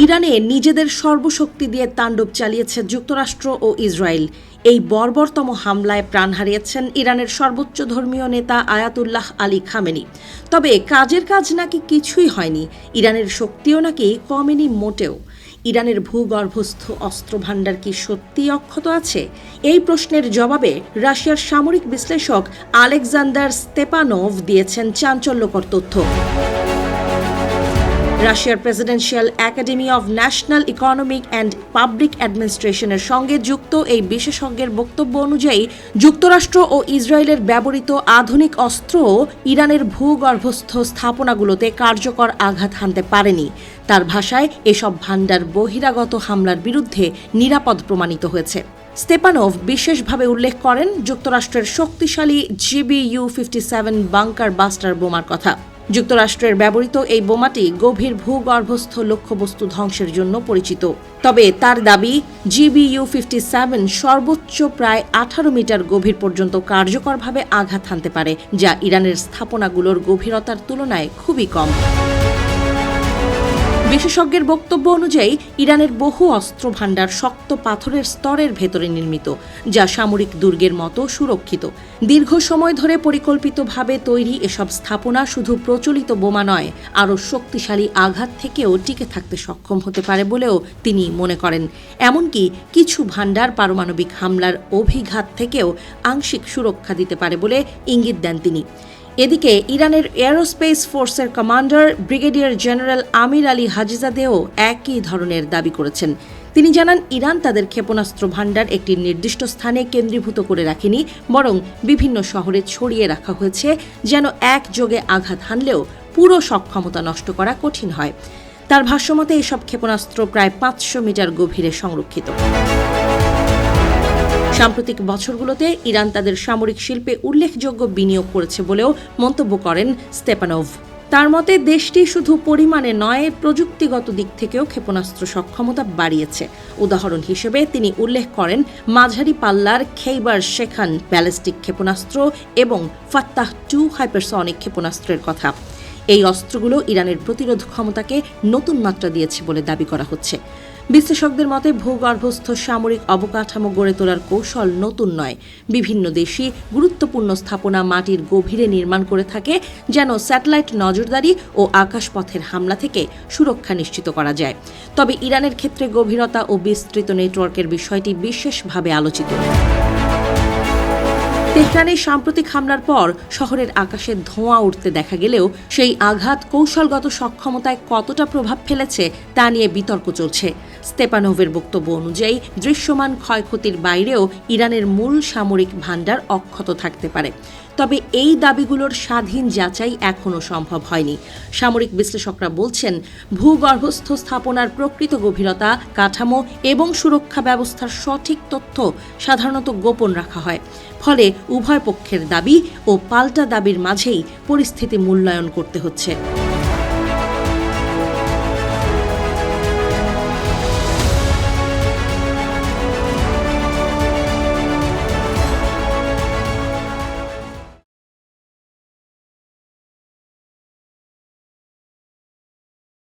ইরানে নিজেদের সর্বশক্তি দিয়ে তাণ্ডব চালিয়েছে যুক্তরাষ্ট্র ও ইসরায়েল। এই বর্বরতম হামলায় প্রাণ হারিয়েছেন ইরানের সর্বোচ্চ ধর্মীয় নেতা আয়াতুল্লাহ আলী খামেনি। তবে কাজের কাজ নাকি কিছুই হয়নি, ইরানের শক্তিও নাকি কমেনি মোটেও। ইরানের ভূগর্ভস্থ অস্ত্রভাণ্ডার কি সত্যিই অক্ষত আছে? এই প্রশ্নের জবাবে রাশিয়ার সামরিক বিশ্লেষক আলেকজান্ডার স্তেপানোভ দিয়েছেন চাঞ্চল্যকর তথ্য। রাশিয়ার presidential academy of national economic and public অ্যাডমিনিস্ট্রেশনের সঙ্গে যুক্ত এই বিশেষজ্ঞের বক্তব্য অনুযায়ী যুক্তরাষ্ট্র ও ইসরায়েলের ব্যবহৃত আধুনিক অস্ত্রও ইরানের ভূগর্ভস্থ স্থাপনাগুলোতে কার্যকর আঘাত হানতে পারেনি। তার ভাষায় এসব ভাণ্ডার বহিরাগত হামলার বিরুদ্ধে নিরাপদ প্রমাণিত হয়েছে। স্তেপানোভ বিশেষভাবে উল্লেখ করেন যুক্তরাষ্ট্রের শক্তিশালী GBU-57 বাংকার বাস্টার বোমার কথা। যুক্তরাষ্ট্রের ব্যবহৃত এই বোমাটি গভীর ভূগর্ভস্থ লক্ষ্যবস্তু ধ্বংসের জন্য পরিচিত। তবে তার দাবি, GBU-57 সর্বোচ্চ প্রায় 18 মিটার গভীর পর্যন্ত কার্যকরভাবে আঘাত হানতে পারে, যা ইরানের স্থাপনাগুলোর গভীরতার তুলনায় খুবই কম। বিশেষজ্ঞের বক্তব্য অনুযায়ী ইরানের বহু অস্ত্রভাণ্ডার শক্ত পাথরের স্তরের ভেতরে নির্মিত, যা সামরিক দুর্গের মতো সুরক্ষিত। দীর্ঘ সময় ধরে পরিকল্পিতভাবে তৈরি এসব স্থাপনা শুধু প্রচলিত বোমা নয়, আরও শক্তিশালী আঘাত থেকেও টিকে থাকতে সক্ষম হতে পারে বলেও তিনি মনে করেন। এমনকি কিছু ভাণ্ডার পারমাণবিক হামলার অভিঘাত থেকেও আংশিক সুরক্ষা দিতে পারে বলে ইঙ্গিত দেন তিনি। এদিকে ইরানের এয়ারোস্পেস ফোর্সের কমান্ডার ব্রিগেডিয়ার জেনারেল আমির আলী হাজিজাদেও একই ধরনের দাবি করেছেন। তিনি জানান, ইরান তাদের ক্ষেপণাস্ত্র ভাণ্ডার একটি নির্দিষ্ট স্থানে কেন্দ্রীভূত করে রাখেনি, বরং বিভিন্ন শহরে ছড়িয়ে রাখা হয়েছে, যেন একযোগে আঘাত হানলেও পুরো সক্ষমতা নষ্ট করা কঠিন হয়। তার ভাষ্যমতে এসব ক্ষেপণাস্ত্র প্রায় 500 মিটার গভীরে সংরক্ষিত। সাম্প্রতিক বছরগুলোতে ইরান তাদের সামরিক শিল্পে উল্লেখযোগ্য বিনিয়োগ করেছে বলেও মন্তব্য করেন স্তেপানোভ। তার মতে দেশটি শুধু পরিমাণে নয়, প্রযুক্তিগত দিক থেকেও ক্ষেপণাস্ত্র সক্ষমতা বাড়িয়েছে। উদাহরণ হিসেবে তিনি উল্লেখ করেন মাঝারি পাল্লার খেইবার শেখান ব্যালিস্টিক ক্ষেপণাস্ত্র এবং ফাত্তাহ 2 হাইপারসনিক ক্ষেপণাস্ত্রের কথা। এই অস্ত্রগুলো ইরানের প্রতিরোধ ক্ষমতাকে নতুন মাত্রা দিয়েছে বলে দাবি করা হচ্ছে। বিশ্লেষকদের মতে ভূগর্ভস্থ সামরিক অবকাঠামো গড়ে তোলার কৌশল নতুন নয়। বিভিন্ন দেশই গুরুত্বপূর্ণ স্থাপনা মাটির গভীরে নির্মাণ করে থাকে, যেন স্যাটেলাইট নজরদারি ও আকাশপথের হামলা থেকে সুরক্ষা নিশ্চিত করা যায়। তবে ইরানের ক্ষেত্রে গভীরতা ও বিস্তৃত নেটওয়ার্কের বিষয়টি বিশেষভাবে আলোচিত। তেহরানে সাম্প্রতিক হামলার পর শহরের আকাশে ধোঁয়া উঠতে দেখা গেলেও সেই আঘাত কৌশলগত সক্ষমতায় কতটা প্রভাব ফেলেছে তা নিয়ে বিতর্ক চলছে। স্তেপানোভের বক্তব্য অনুযায়ী দৃশ্যমান ক্ষয়ক্ষতির বাইরেও ইরানের মূল সামরিক ভাণ্ডার অক্ষত থাকতে পারে। তবে এই দাবিগুলোর স্বাধীন যাচাই এখনও সম্ভব হয়নি। সামরিক বিশ্লেষকরা বলছেন, ভূগর্ভস্থ স্থাপনার প্রকৃত গভীরতা, কাঠামো এবং সুরক্ষা ব্যবস্থার সঠিক তথ্য সাধারণত গোপন রাখা হয়। ফলে উভয় পক্ষের দাবি ও পাল্টা দাবির মাঝেই পরিস্থিতি মূল্যায়ন করতে হচ্ছে।